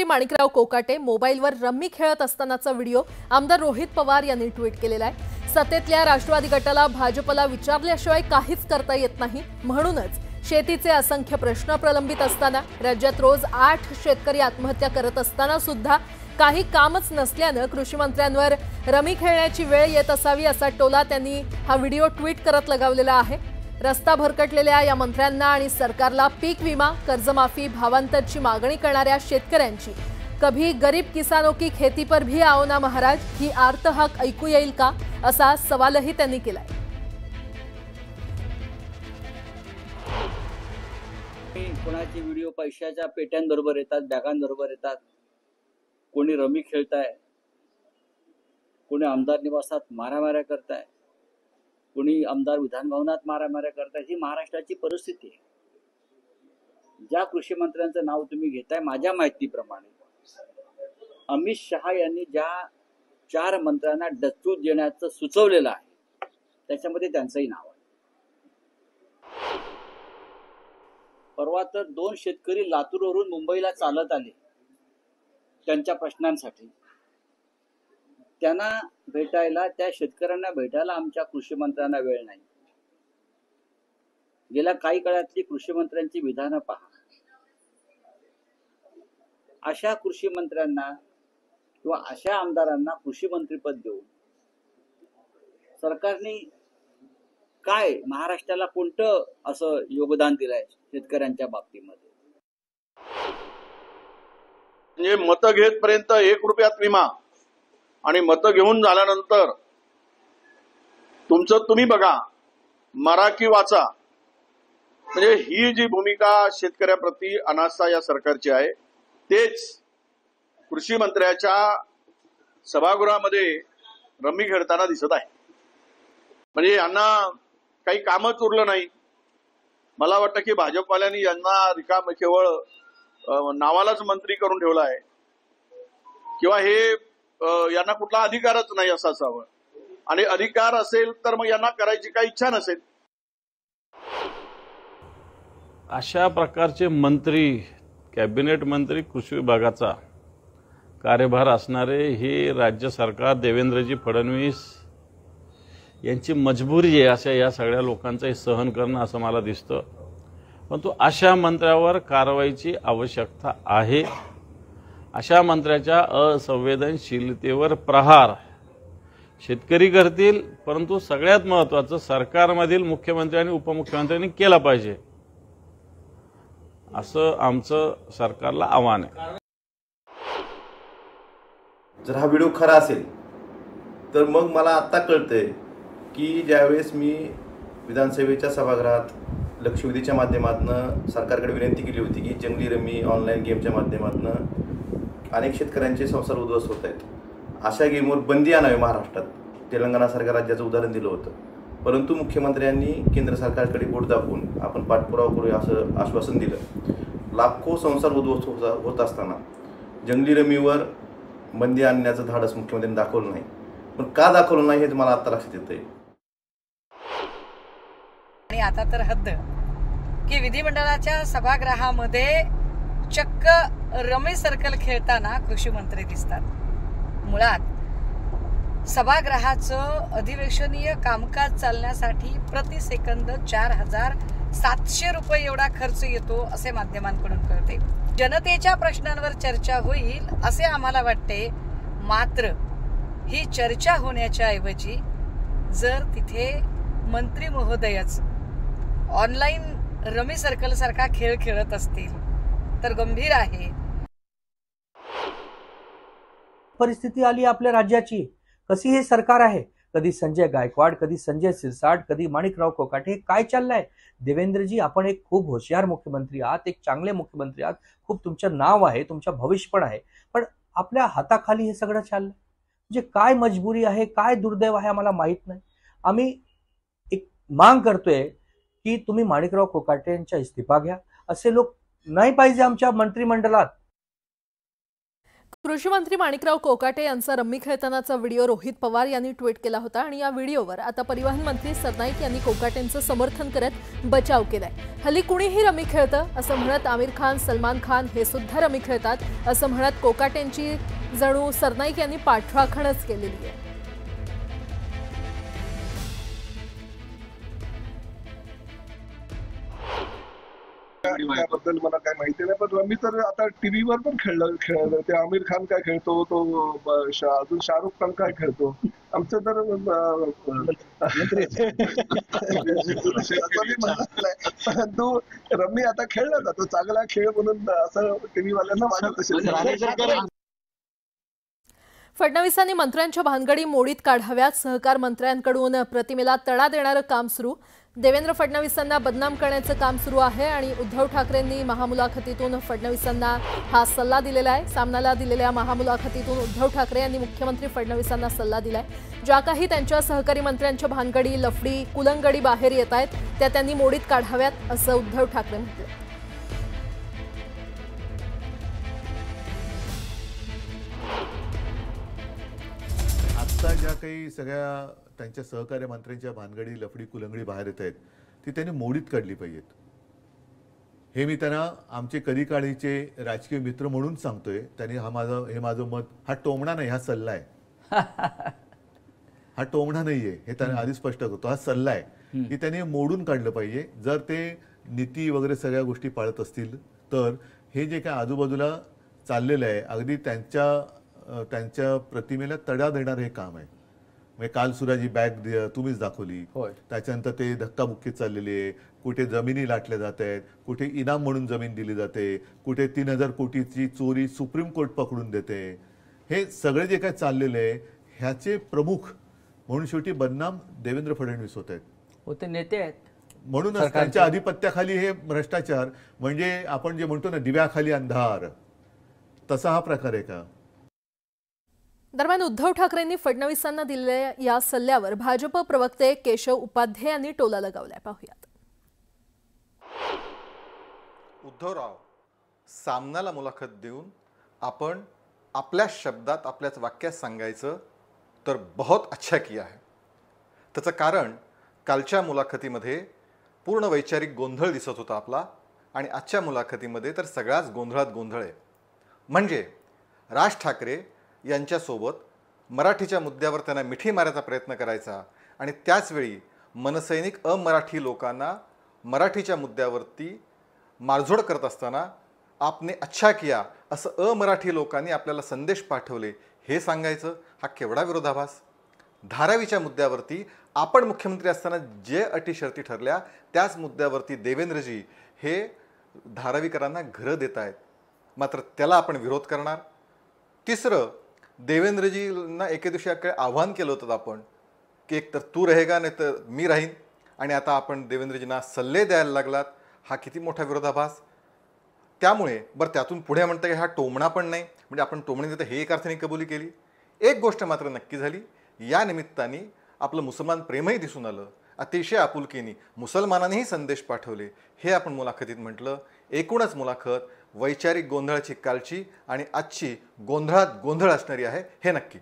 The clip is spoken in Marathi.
मंत्री माणिकराव कोकाटे मोबाईलवर रम्मी खेळत असतानाचा व्हिडिओ आमदार रोहित पवार यांनी ट्विट केलेला आहे। सत्तेतल्या राष्ट्रवादी गटाला भाजपला विचारल्याशिवाय काहीच करता येत नाही, म्हणूनच शेतीचे असंख्य प्रश्न प्रलंबित असताना राज्यात रोज 8 शेतकरी आत्महत्या करत असताना सुद्धा काही कामच नसल्याने कृषी मंत्र्यांवर रमी खेळण्याची वेळ येत असावी असा टोला त्यांनी हा व्हिडिओ ट्विट करत लगावलेला आहे। रस्ता भरकटलेल्या या मंत्र्यांना आणि सरकारला पीक विमा, कर्जमाफी, भावांतरची मागणी करणाऱ्या शेतकऱ्यांची कभी गरीब किसानों की खेती पर भी आओ ना महाराज ही आर्त हाक ऐकू येईल का असा सवालही त्यांनी केलाय। कोणाचे व्हिडिओ पैशाच्या पेट्यांबरोबर येतात, बॅगांबरोबर येतात, कोणी रमी खेळताय, कोणी आमदार निवासात मारामाऱ्या करताय, कोणी आमदार विधान भवनात मारामाऱ्या करताय। ही महाराष्ट्राची परिस्थिती आहे। ज्या कृषी मंत्र्यांचं नाव तुम्ही घेताय, माझ्या माहितीप्रमाणे अमित शहा यांनी ज्या 4 मंत्र्यांना डच्चू देण्याचं सुचवलेलं आहे त्याच्यामध्ये त्यांचंही नाव आहे। परवा तर 2 शेतकरी लातूरवरून मुंबईला चालत आले त्यांच्या प्रश्नांसाठी। त्यांना भेटायला, त्या शेतकऱ्यांना भेटायला आमच्या कृषी मंत्र्यांना वेळ नाही। गेल्या काही काळातली कृषी मंत्र्यांची विधानं पहा। अशा कृषी मंत्र्यांना किंवा अशा आमदारांना कृषी मंत्रीपद देऊन सरकारने काय महाराष्ट्राला कोणतं असं योगदान दिलंय शेतकऱ्यांच्या बाबतीमध्ये? म्हणजे मतं घेतपर्यंत 1 रुपयात विमा आणि मतं घेऊन झाल्यानंतर तुमचं तुम्ही बघा, मरा की वाचा, म्हणजे ही जी भूमिका शेतकऱ्याप्रती अनास्था या सरकारची आहे, तेच कृषी मंत्र्याच्या सभागृहामध्ये रम्मी खेळताना दिसत आहे। म्हणजे यांना काही कामच उरलं नाही। मला वाटतं की भाजपवाल्यांनी यांना रिकाम केवळ नावालाच मंत्री करून ठेवला आहे, किंवा हे यांना कुठला अधिकारच नाही असं असावं, आणि अधिकार असेल तर मग यांना करायची काही इच्छा नसेल। अशा प्रकारचे मंत्री, कॅबिनेट मंत्री, कृषी विभागाचा कार्यभार असणारे हे राज्य सरकार, देवेंद्रजी फडणवीस यांची मजबुरी आहे अशा या सगळ्या लोकांचं सहन करणं असं मला दिसतं। परंतु अशा मंत्र्यावर कारवाईची आवश्यकता आहे। अशा मंत्र्याच्या असंवेदनशीलतेवर प्रहार शेतकरी करतील, परंतु सगळ्यात महत्त्वाचं सरकारमधील मुख्यमंत्री आणि उपमुख्यमंत्र्यांनी केला पाहिजे असं आमचं सरकारला आव्हान आहे। जर हा व्हिडिओ खरा असेल तर मग मला आता कळतंय की ज्यावेळेस मी विधानसभेच्या सभागृहात लक्षवेधीच्या माध्यमातून सरकारकडे विनंती केली होती की जंगली रमी, ऑनलाईन गेमच्या माध्यमातून अनेक शेतकऱ्यांचे संसार उद्ध्वस्त होत आहेत, अशा गेमवर बंदी आणावी महाराष्ट्रात, तेलंगणासारख्या राज्याचं उदाहरण दिलं होतं। परंतु मुख्यमंत्र्यांनी केंद्र सरकारकडे बोट दाखवून आपण पाठपुरावा करूया असं आश्वासन दिलं। लाखो संसार उद्ध्वस्त होत असताना जंगली रमीवर बंदी आणण्याचं धाडस मुख्यमंत्र्यांनी दाखवलं नाही। पण का दाखवलं नाही हे मला आता लक्षात येतंय। आणि आता तर हद्द की विधिमंडळाच्या सभागृहामध्ये चक्क रमी सर्कल खेळताना कृषी मंत्री दिसतात। मुळात सभागृहाचं अधिवेशनीय कामकाज चालण्यासाठी प्रति सेकंद 4700 रुपये एवढा खर्च येतो असे माध्यमांकडून कळते। जनतेच्या प्रश्नांवर चर्चा होईल असे आम्हाला वाटते, मात्र ही चर्चा होण्याच्या ऐवजी जर तिथे मंत्री महोदयच ऑनलाईन रमी सर्कल सारखा खेळ खेळत असतील तर गंभीर आहे। परिस्थिती आली आपल्या राज्याची, कशी हे सरकार आहे, कधी संजय गायकवाड, कधी संजय सिरसाट, कधी माणिकराव कोकाटे, काय चाललंय? देवेंद्रजी, आपण एक खूप हुशार मुख्यमंत्री आहात, एक चांगले मुख्यमंत्री आहात, खूप तुमचं नाव आहे, तुमचं भविष्य पण आहे, पण आपल्या हाताखाली हे सगळं चाललंय म्हणजे काय मजबुरी आहे, काय दुर्दैव आहे आम्हाला माहित नाही। आम्ही एक मांग करतोय की तुम्ही माणिकराव कोकाटे यांचा इस्तीफा घ्या, असे लोक नाही पाहिजे आमच्या मंत्रिमंडळात। कृषी मंत्री माणिकराव कोकाटे यांचा रम्मी खेळतानाचा व्हिडिओ रोहित पवार यांनी ट्विट केला होता आणि या व्हिडिओवर आता परिवहन मंत्री सरनाईक यांनी कोकाटेंचं समर्थन करत बचाव केलाय. हल्ली कुणीही रम्मी खेळतं असं म्हणत आमिर खान, सलमान खान हे सुद्धा रम्मी खेळतात असं म्हणत कोकाटेंची जणू सरनाईक यांनी पाठराखणच केलेली आहे. त्याबद्दल मला काय माहिती नाही, पण रम्मी तर आता टीव्हीवर पण खेळलं ते आमिर खान काय खेळतो, तो अजून शाहरुख खान काय खेळतो, आमचं तर परंतु रम्मी आता खेळला जातो, चांगला खेळ म्हणून असं टीव्हीवाल्यांना वाटत असेल. फडणवीसांनी मंत्र्यांच्या भानगडी मोडीत काढाव्यात. सहकार मंत्र्यांकडून प्रतिमेला तडा देणारं काम सुरू. देवेंद्र फडणवीसांना बदनाम करण्याचं काम सुरू आहे आणि उद्धव ठाकरेंनी महामुलाखतीतून फडणवीसांना हा सल्ला दिलेला आहे. सामनाला दिलेल्या महामुलाखतीतून उद्धव ठाकरे यांनी मुख्यमंत्री फडणवीसांना सल्ला दिलाय. ज्या काही त्यांच्या सहकारी मंत्र्यांच्या भानगडी, लफडी, कुलंगडी बाहेर येत आहेत त्या त्यांनी मोडीत काढाव्यात असं उद्धव ठाकरे म्हणाले. आता ज्या काही सगळ्या त्यांच्या सहकार्य मंत्र्यांच्या भानगडी, लफडी, कुलंगडी बाहेर येत आहेत ती त्यांनी मोडीत काढली पाहिजेत. हे मी त्यांना आमचे कधी काळीचे राजकीय मित्र म्हणून सांगतोय. त्यांनी हे माझं मत, हा टोमणा नाही, हा सल्ला आहे. हा टोमणा नाहीये, हे त्यांनी आधी स्पष्ट करतो, हा सल्ला आहे की त्यांनी मोडून काढलं पाहिजे. जर ते नीती वगैरे सगळ्या गोष्टी पाळत असतील तर हे जे काय आजूबाजूला चाललेलं आहे अगदी त्यांच्या प्रतिमेला तडा देणारं हे काम आहे. म्हणजे काल सुराजी बॅग तुम्हीच दाखवली, त्याच्यानंतर ते धक्काबुक्की चाललेली आहे. कुठे जमिनी लाटल्या जात आहेत, कुठे इनाम म्हणून जमीन दिली जाते, कुठे 3000 कोटीची चोरी सुप्रीम कोर्ट पकडून देते. हे सगळे जे काय चाललेले आहे ह्याचे प्रमुख म्हणून शेवटी बदनाम देवेंद्र फडणवीस होत आहेत, होते नेते आहेत. म्हणूनच त्यांच्या आधिपत्याखाली हे भ्रष्टाचार, म्हणजे आपण जे म्हणतो ना दिव्याखाली अंधार, तसा हा प्रकार आहे का? दरम्यान उद्धव ठाकरेंनी फडणवीसांना दिलेल्या या सल्ल्यावर भाजप प्रवक्ते केशव उपाध्ये यांनी टोला लगावलाय. पाहूयात. उद्धवराव सामनाला मुलाखत देऊन आपण आपल्या शब्दात आपल्याच वाक्यात सांगायचं तर बहुत अच्छा किया है. त्याचं कारण कालच्या मुलाखतीमध्ये पूर्ण वैचारिक गोंधळ दिसत होता आपला, आणि आजच्या मुलाखतीमध्ये तर सगळाच गोंधळात गोंधळ आहे. म्हणजे राज ठाकरे यांच्यासोबत मराठीच्या मुद्द्यावर त्यांना मिठी मारायचा प्रयत्न करायचा आणि त्याचवेळी मनसैनिक अमराठी लोकांना मराठीच्या मुद्द्यावरती मारझोड करत असताना आपने अच्छा किया असं अमराठी लोकांनी आपल्याला संदेश पाठवले हे सांगायचं. हा केवढा विरोधाभास. धारावीच्या मुद्द्यावरती आपण मुख्यमंत्री असताना जे अटी शर्ती ठरल्या त्याच मुद्द्यावरती देवेंद्रजी हे धारावीकरांना घरं देत आहेत, मात्र त्याला आपण विरोध करणार. तिसरं, देवेंद्रजींना एके दिवशी आव्हान केलं होतं आपण की एक तर तू रहेगा नाही तर मी राहीन, आणि आता आपण देवेंद्रजींना सल्ले द्यायला लागलात. हा किती मोठा विरोधाभास. त्यामुळे बरं त्यातून पुढे म्हणतं की हा टोमणा पण नाही, म्हणजे आपण टोमणे देतं हे एक अर्थाने कबुली केली. एक गोष्ट मात्र नक्की झाली, या निमित्ताने आपलं मुसलमान प्रेमही दिसून आलं. अतिशय आपुलकीने मुसलमानांनीही संदेश पाठवले हे आपण मुलाखतीत म्हटलं. एकूणच मुलाखत वैचारिक गोंधळाची कालची आणि आजची गोंधळात गोंधळ असणारी आहे हे नक्की.